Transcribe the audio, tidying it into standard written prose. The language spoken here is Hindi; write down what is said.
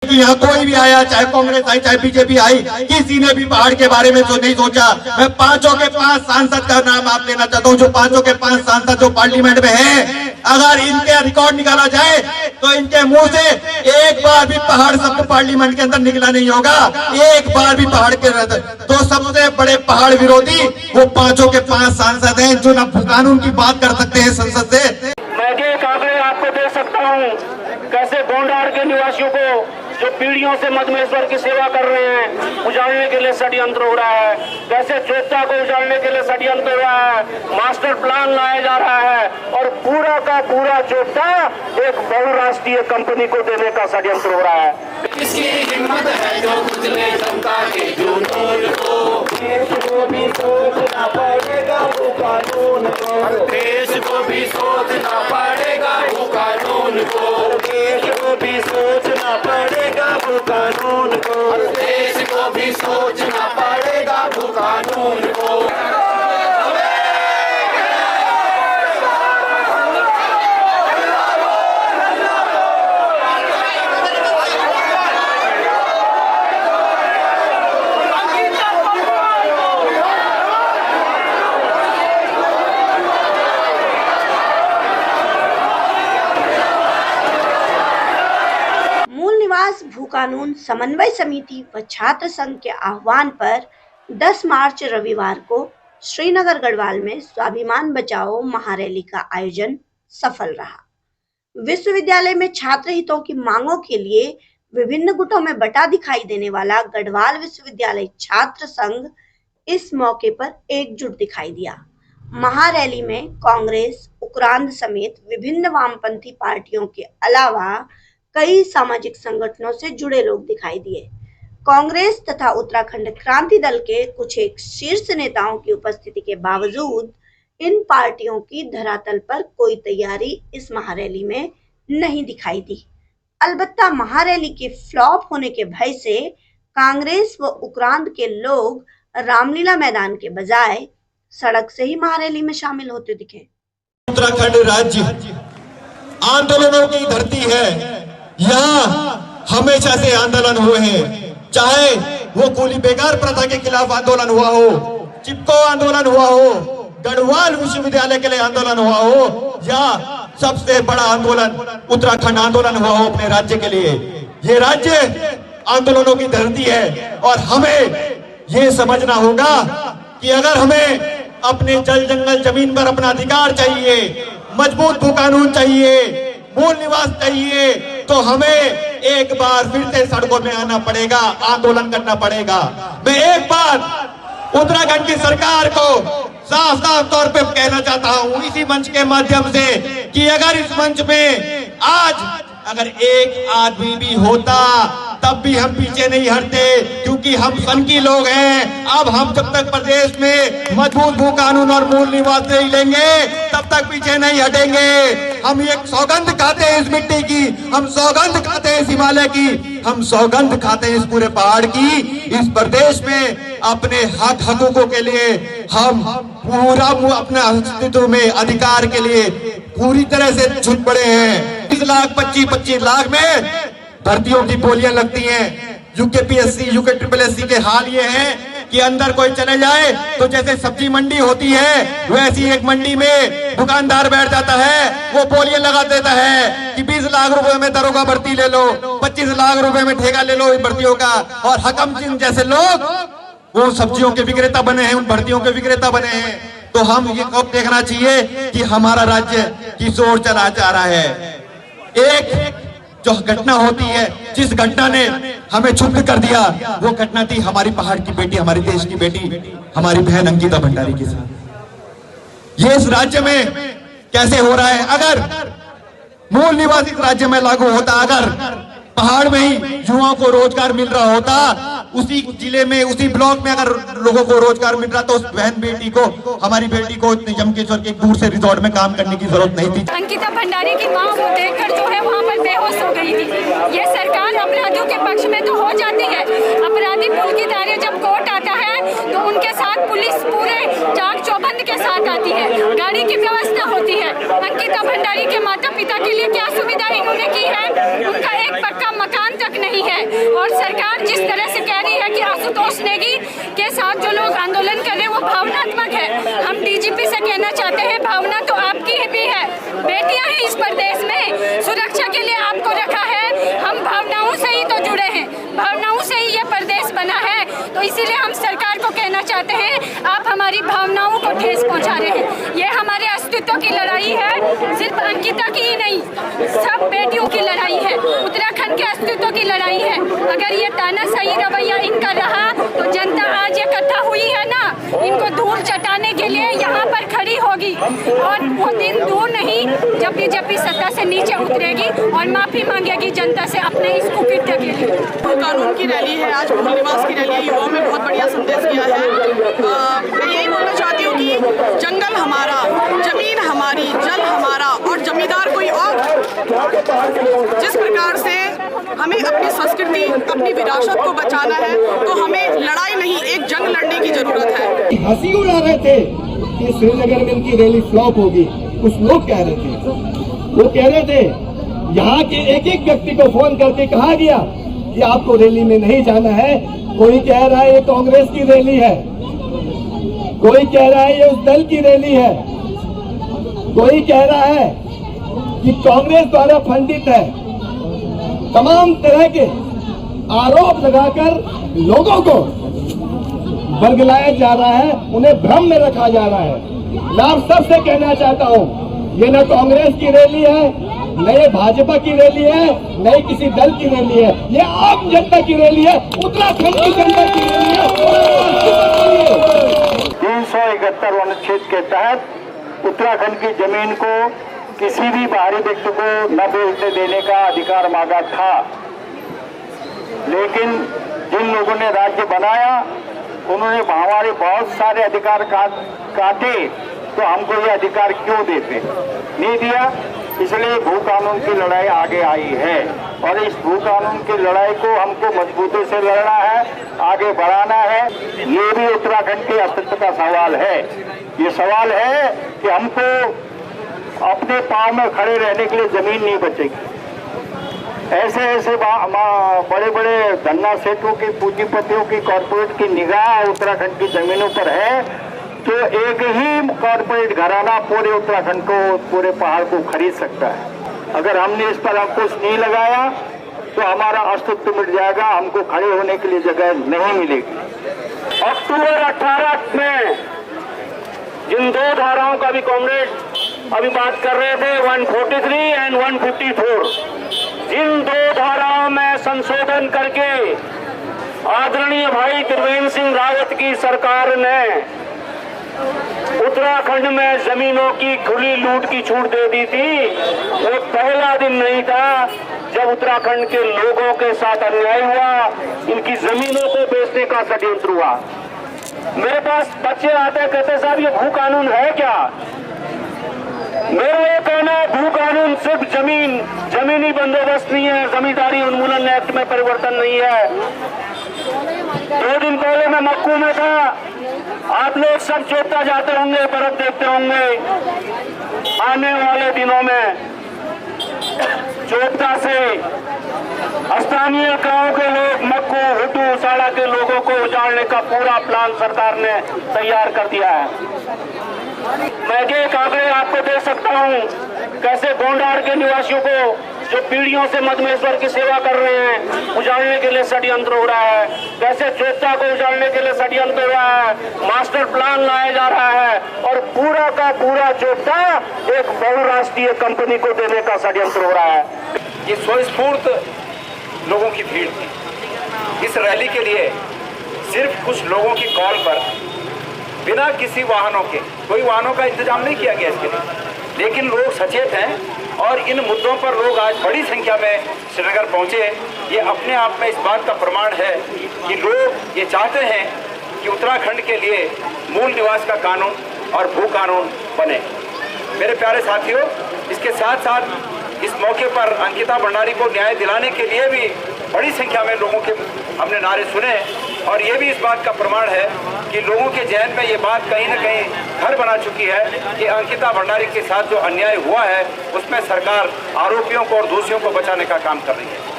कि यहाँ कोई भी आया, चाहे कांग्रेस आई चाहे बीजेपी आई, किसी ने भी पहाड़ के बारे में तो नहीं सोचा। मैं 5 के 5 सांसद का नाम आप लेना चाहता हूँ, जो 5 के 5 सांसद जो पार्लियामेंट में हैं। अगर इनके रिकॉर्ड निकाला जाए तो इनके मुंह से एक बार भी पहाड़ शब्द पार्लियामेंट के अंदर निकला नहीं होगा, एक बार भी पहाड़ के। तो सबसे बड़े पहाड़ विरोधी वो 5 के 5 सांसद हैं, जो न कानून की बात कर सकते हैं संसद से। मैं एक आंकड़े आपको दे सकता हूँ, कैसे गोंडार के निवासियों को जो पीढ़ियों से मधमेश्वर की सेवा कर रहे हैं, उजाड़ने के लिए षड्यंत्र हो रहा है। कैसे चोपता को उजाड़ने के लिए षड्यंत्र हो रहा है, मास्टर प्लान लाया जा रहा है और पूरा का पूरा चोपता एक बहुराष्ट्रीय कंपनी को देने का षड्यंत्र हो रहा है। किसकी हिम्मत है जो कुचले जनता के जुनून को, देश को भी सोचना पड़ेगा वो कानून को, देश को भी सोचना पड़ेगा वो कानून को, देश को भी सोचना पड़ेगा वो कानून को, देश को भी सोचना पड़ेगा वो कानून को। भू कानून समन्वय समिति व छात्र संघ के आह्वान पर 10 मार्च रविवार को श्रीनगर गढ़वाल में स्वाभिमान बचाओ महारैली का आयोजन सफल रहा। विश्वविद्यालय में छात्र हितों की मांगों के लिए विभिन्न गुटों में बटा दिखाई देने वाला गढ़वाल विश्वविद्यालय छात्र संघ इस मौके पर एकजुट दिखाई दिया। महारैली में कांग्रेस, उक्रांद समेत विभिन्न वामपंथी पार्टियों के अलावा कई सामाजिक संगठनों से जुड़े लोग दिखाई दिए। कांग्रेस तथा उत्तराखंड क्रांति दल के कुछ एक शीर्ष नेताओं की उपस्थिति के बावजूद इन पार्टियों की धरातल पर कोई तैयारी इस महारैली में नहीं दिखाई दी। अलबत्ता महारैली के फ्लॉप होने के भय से कांग्रेस व उक्रांद के लोग रामलीला मैदान के बजाय सड़क से ही महारैली में शामिल होते दिखे। उत्तराखंड राज्य आंदोलनों की धरती है। यहाँ हमेशा से आंदोलन हुए हैं, चाहे वो कूली बेकार प्रथा के खिलाफ आंदोलन हुआ हो, चिपको आंदोलन हुआ हो, गढ़वाल विश्वविद्यालय के लिए आंदोलन हुआ हो, या सबसे बड़ा आंदोलन उत्तराखंड आंदोलन हुआ हो अपने राज्य के लिए। ये राज्य आंदोलनों की धरती है और हमें ये समझना होगा कि अगर हमें अपने जल जंगल जमीन पर अपना अधिकार चाहिए, मजबूत भू कानून चाहिए, मूल निवास चाहिए, तो हमें एक बार फिर से सड़कों में आना पड़ेगा, आंदोलन करना पड़ेगा। मैं एक बार उत्तराखंड की सरकार को साफ साफ तौर पे कहना चाहता हूं इसी मंच के माध्यम से कि अगर इस मंच में आज अगर एक आदमी भी होता तब भी हम पीछे नहीं हटते, क्योंकि हम सन की लोग हैं। अब हम जब तक प्रदेश में मजबूत भू कानून और मूल निवास नहीं लेंगे तब तक पीछे नहीं हटेंगे। हम एक सौगंध खाते हैं इस मिट्टी की, हम सौगंध खाते हैं इस हिमालय की, हम सौगंध खाते हैं इस पूरे पहाड़ की। इस प्रदेश में अपने हकों के लिए हम पूरा अपने अस्तित्व में अधिकार के लिए पूरी तरह से झुक पड़े हैं। 20 लाख 25 लाख में भर्तियों की बोलियां लगती हैं। यूकेपीएससी, यूके के हाल ये हैं कि अंदर कोई चले जाए तो जैसे सब्जी मंडी होती है वैसी एक मंडी में दुकानदार बैठ जाता है, वो बोलियां लगा देता है कि 20 लाख रुपए में दरोगा भर्ती ले लो, 25 लाख रुपए में ठेका ले लो इन भर्तियों का। और हकम सिंह जैसे लोग वो सब्जियों के विक्रेता बने हैं, उन भर्तियों के विक्रेता बने हैं। तो हम ये कब देखना चाहिए कि हमारा राज्य किस ओर चला जा रहा है। एक जो घटना होती है, जिस घटना ने हमें क्षुब्ध कर दिया, वो घटना थी हमारी पहाड़ की बेटी, हमारी देश की बेटी, हमारी बहन अंकिता भंडारी के साथ। ये इस राज्य में कैसे हो रहा है? अगर मूल निवास इस राज्य में लागू होता, अगर पहाड़ में ही युवाओं को रोजगार मिल रहा होता, उसी जिले में उसी ब्लॉक में अगर लोगों को रोजगार मिल रहा तो उस बहन बेटी को, हमारी बेटी को इतने जमकेश्वर के दूर से रिजॉर्ट में काम करने की जरूरत नहीं थी। अंकिता भंडारी की मां को देखकर जो है वहां पर बेहोश हो गई थी। ये सरकार अपराधियों के पक्ष में तो हो जाती है, अपराधी पुल की दायरे जब कोर्ट आता है तो उनके साथ पुलिस पूरे चाक चौबंद के साथ आती है, गाड़ी की व्यवस्था होती है। अंकिता भंडारी के माता पिता के लिए क्या सुविधा इन्होंने की है? उनका एक पक्का मकान तक नहीं है। और सरकार जिस तरह से कह रही है कि आशुतोष नेगी के साथ जो लोग आंदोलन कर रहे हैं वो भावनात्मक है, हम डीजीपी से कहना चाहते हैं भावना तो आपकी भी है, बेटियां हैं इस प्रदेश में, सुरक्षा के लिए आपको रखा है, हम भावनाओं से ही तो जुड़े हैं, भावनाओं से ही ये प्रदेश बना है, तो इसीलिए हम सरकार को कहना चाहते हैं आप हमारी भावनाओं को ठेस पहुंचा रहे हैं। ये हमारे अस्तित्व की लड़ाई है, सिर्फ अंकिता की ही नहीं, सब बेटियों की लड़ाई है, उत्तराखंड के अस्तित्व की लड़ाई है। अगर ये तानाशाही रवैया इनका रहा तो जनता आज इकट्ठा हुई है ना, इनको धूल चटाने के लिए यहाँ पर खड़ी होगी और वो दिन दूर नहीं जब बीजेपी सत्ता से नीचे उतरेगी और माफी मांगेगी जनता से अपने इस कुकृत्य के लिए। कानून की रैली है आज, मूल निवास की रैली है, युवाओं में बहुत बढ़िया संदेश दिया है। मैं यही बोलना चाहती हूँ कि जंगल हमारा, जमीन हमारी, जल हमारा और जमींदार कोई और। जिस प्रकार से हमें अपनी संस्कृति, अपनी विरासत को बचाना है तो हमें लड़ाई नहीं, एक जंग लड़ने की जरूरत है। हंसी उड़ा रहे थे कि श्रीनगर में इनकी रैली फ्लॉप होगी, कुछ लोग कह रहे थे, वो कह रहे थे यहाँ के एक एक व्यक्ति को फोन करके कहा गया कि आपको रैली में नहीं जाना है। कोई कह रहा है ये कांग्रेस की रैली है, कोई कह रहा है ये उस दल की रैली है, कोई कह रहा है कि कांग्रेस द्वारा फंडित है। तमाम तरह के आरोप लगाकर लोगों को बरगलाया जा रहा है, उन्हें भ्रम में रखा जा रहा है। मैं आप सबसे कहना चाहता हूं, ये न कांग्रेस की रैली है, न ये भाजपा की रैली है, न ही किसी दल की रैली है, ये आम जनता की रैली है, उत्तराखंड की जनता की रैली है। 371 अनुच्छेद के तहत उत्तराखंड की जमीन को किसी भी बाहरी व्यक्ति को न बेचने देने का अधिकार मांगा था, लेकिन जिन लोगों ने राज्य बनाया उन्होंने हमारे बहुत सारे अधिकार काटे, तो हमको ये अधिकार क्यों देते? नहीं दिया। इसलिए भू कानून की लड़ाई आगे आई है और इस भू कानून की लड़ाई को हमको मजबूती से लड़ना है, आगे बढ़ाना है। ये भी उत्तराखंड के अस्तित्व का सवाल है। ये सवाल है कि हमको अपने पांव में खड़े रहने के लिए जमीन नहीं बचेगी। ऐसे ऐसे बड़े बड़े धन्ना सेठों की, पूंजीपतियों की, कॉर्पोरेट की निगाह उत्तराखंड की जमीनों पर है, तो एक ही कॉर्पोरेट घराना पूरे उत्तराखंड को, पूरे पहाड़ को खरीद सकता है। अगर हमने इस पर अंकुश नहीं लगाया तो हमारा अस्तित्व मिट जाएगा, हमको खड़े होने के लिए जगह नहीं मिलेगी। अक्टूबर 18 में जिन दो धाराओं का भी कॉमरेड अभी बात कर रहे थे, 143 एंड 154, जिन दो धाराओं में संशोधन करके आदरणीय भाई त्रिवेंद्र सिंह रावत की सरकार ने उत्तराखंड में जमीनों की खुली लूट की छूट दे दी थी। वो पहला दिन नहीं था जब उत्तराखंड के लोगों के साथ अन्याय हुआ, इनकी जमीनों को बेचने का षड्यंत्र हुआ। मेरे पास बच्चे आते कहते साहब ये भू कानून है क्या? मेरा ये कहना है भू कानून सिर्फ जमीनी बंदोबस्त नहीं है, जमींदारी उन्मूलन एक्ट में परिवर्तन नहीं है। 2 दिन पहले मैं मक्कू में था, आप लोग सब चोपता जाते होंगे, बर्फ देखते होंगे। आने वाले दिनों में चोपता से स्थानीय गांव के लोग, मक्कू, हुड्डू, साड़ा के लोगों को उजाड़ने का पूरा प्लान सरकार ने तैयार कर दिया है। मैं एक आंकड़े आपको दे सकता हूं, कैसे गोंडार के निवासियों को जो पीढ़ियों से मधमेश्वर की सेवा कर रहे हैं उजाड़ने के लिए षड्यंत्र हो रहा है, कैसे चोपता को उजाड़ने के लिए षड्यंत्र हो रहा है, मास्टर प्लान लाया जा रहा है और पूरा का पूरा चोपता एक बहुराष्ट्रीय कंपनी को देने का षड्यंत्र हो रहा है। ये स्वस्फूर्त लोगों की भीड़ थी। इस रैली के लिए सिर्फ कुछ लोगों की कॉल पर, बिना किसी वाहनों के, कोई वाहनों का इंतजाम नहीं किया गया इसके लिए, लेकिन लोग सचेत हैं और इन मुद्दों पर लोग आज बड़ी संख्या में श्रीनगर पहुंचे। ये अपने आप में इस बात का प्रमाण है कि लोग ये चाहते हैं कि उत्तराखंड के लिए मूल निवास का कानून और भू कानून बने। मेरे प्यारे साथियों, इसके साथ साथ इस मौके पर अंकिता भंडारी को न्याय दिलाने के लिए भी बड़ी संख्या में लोगों के हमने नारे सुने और ये भी इस बात का प्रमाण है कि लोगों के जहन में ये बात कहीं न कहीं घर बना चुकी है कि अंकिता भंडारी के साथ जो अन्याय हुआ है उसमें सरकार आरोपियों को और दोषियों को बचाने का काम कर रही है।